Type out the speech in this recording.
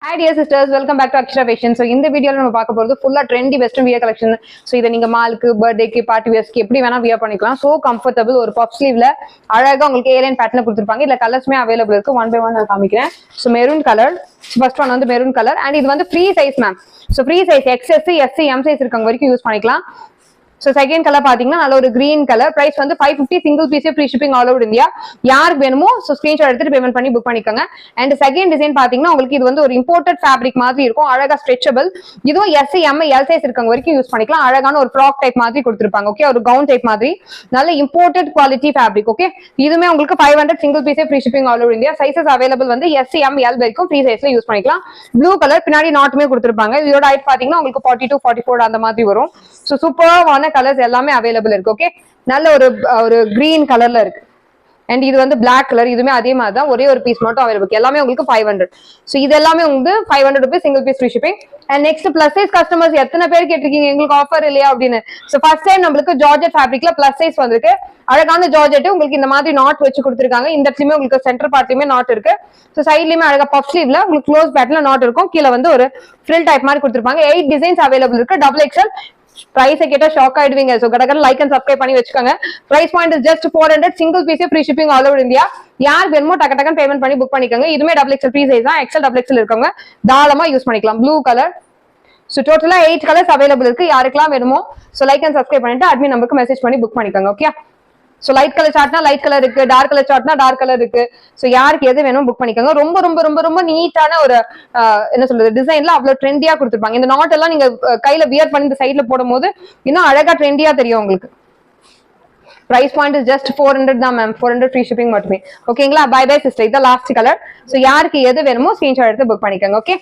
Hi dear sisters, welcome back to Akshara Fashion. So இந்த வீடியோல நம்ம பார்க்க போறது ஃபுல்லா trendy western wear collection. So இத நீங்க மாலுக்கு, பர்த்டேக்கு, பார்ட்டி வியர்ஸ்க்கு எப்படி வேணா வியர் பண்ணிக்கலாம். சோ கம்ஃபர்டபிள் ஒரு பஃப் ஸ்லீவ்ல அழகா உங்களுக்கு ஏலைன் பேட்டர்ன்ல கொடுத்திருப்பாங்க. இதுல கலர்ஸ்மே அவைலபிள் இருக்கு. ஒன் பை ஒன் நான் காமிக்கிறேன். So maroon colour, first one வந்து மெரூன் கலர் அண்ட் இது வந்து free size ma'am. So free size XS, SC, M size இருக்கவங்க வரைக்கும் யூஸ் பண்ணிக்கலாம். So second color பாத்தீங்கன்னா நல்ல ஒரு green color, price வந்து 550, single piece free shipping all over India. யாருக்கு வேணுமோ so screenshot எடுத்துட்டு பேமெண்ட் பண்ணி புக் பண்ணிக்கோங்க. And second design பாத்தீங்கன்னா உங்களுக்கு இது வந்து ஒரு imported fabric மாதிரி இருக்கும், அழகா stretchable. இதுவும் SC, M, L size இருக்கவங்க வரைக்கும் யூஸ் பண்ணிக்கலாம். அழகான ஒரு ஃப்ராக் டைப் மாதிரி கொடுத்திருப்பாங்க. ஓகே, ஒரு கவுன் டைப் மாதிரி நல்ல imported quality fabric. ஓகே, இதுமே உங்களுக்கு 500 single piece free shipping all over India. Sizes available வந்து SC, M, L வரைக்கும் free sizeல யூஸ் பண்ணிக்கலாம். ப்ளூ கலர் பின்னாடி நாட்டுமே கொடுத்திருப்பாங்க. இதோட ஹைட் பாத்தீங்கன்னா உங்களுக்கு 42, 44 அந்த மாதிரி வரும். சோ சூப்பரான கலர்ஸ் எல்லாமே அவைலபிள் இருக்கு. ஓகே, நல்ல ஒரு கிரீன் கலர்ல இருக்கு. அண்ட் இது வந்து பிளாக் கலர், இதுமே அதே மாதிரி தான், ஒரே ஒரு பீஸ் மட்டும் அவைலபிள். எல்லாமே உங்களுக்கு 500. சோ இது எல்லாமே உங்களுக்கு 500 rupees single piece free shipping. And next plus size customers எத்தனை பேர் கேட்டிருக்கீங்க எங்களுக்கு ஆஃபர் இல்லையா அப்படின்னு. சோ ஃபர்ஸ்ட் டைம் நம்மளுக்கு ஜார்ஜெட் ஃபேப்ரிக்ல பிளஸ் சைஸ் வந்திருக்கு. அழகான ஜார்ஜெட் உங்களுக்கு இந்த மாதிரி நாட் வச்சு கொடுத்துருக்காங்க. இந்த இடத்துலயுமே உங்களுக்கு சென்டர் பார்ட்லயுமே நாட் இருக்கு. சோ சைட்லயுமே அழகா பஃப் ஸ்லீவ்ல உங்களுக்கு க்ளோஸ் பேட்ல நாட் இருக்கும். கீழே வந்து ஒரு ஃப்ரில் டைப் மாதிரி கொடுத்துருப்பாங்க. 8 டிசைன்ஸ் அவைலபிள் இருக்கு. Double XL. பிரைஸ் கேட்டா ஷாக் ஆயிடுவீங்க. சோ கடகட லைக் அண்ட் சப்ஸ்கிரைப் பண்ணி வச்சுக்கோங்க. Price point is just 400, single piece free shipping all over India. யார் வேணுமோ டக்கு டக்குன்னு பேமெண்ட் பண்ணி புக் பண்ணிக்கோங்க. இதுமே டபுள் எக்ஸ்எல் ஃப்ரீ சைஸ் தான். எக்ஸ்எல் டபுள் எக்ஸ்எல் இருக்கவங்க தாராளமா யூஸ் பண்ணிக்கலாம். Blue colour. சோ டோட்டலா 8 கலர்ஸ் அவைலபிள் இருக்கு. யாருக்கெல்லாம் வேணுமோ சோ லைக் அண்ட் சப்ஸ்கிரைப் பண்ணிட்டு அட்மின் நம்பருக்கு மெசேஜ் பண்ணி புக் பண்ணிக்கோங்க. ஓகே, சோ லைட் கலர் சார்ட்னா லைட் கலர் இருக்கு, டார்க் கலர் சார்ட்னா டார்க் கலர் இருக்கு. சோ யாருக்கு எது வேணும் புக் பண்ணிக்கோங்க. ரொம்ப ரொம்ப ரொம்ப ரொம்ப நீட்டான ஒரு என்ன சொல்றது டிசைன்ல அவ்வளவு ட்ரெண்டியா கொடுத்துருப்பாங்க. இந்த நாட் எல்லாம் நீங்க கையில வியர் பண்ணி இந்த சைட்ல போடும் போது இன்னும் அழகா ட்ரெண்டியா தெரியும் உங்களுக்கு. பிரைஸ் பாயிண்ட் இஸ் ஜஸ்ட் 400 தான் மேம். 400 ஃப்ரீ ஷிப்பிங் மட்டுமே. ஓகேங்களா, பை பை சிஸ்டர். இதான் லாஸ்ட் கலர். சோ யாருக்கு எது வேணுமோ ஸ்கிரீன்ஷாட் எடுத்து புக் பண்ணிக்கோங்க. ஓகே.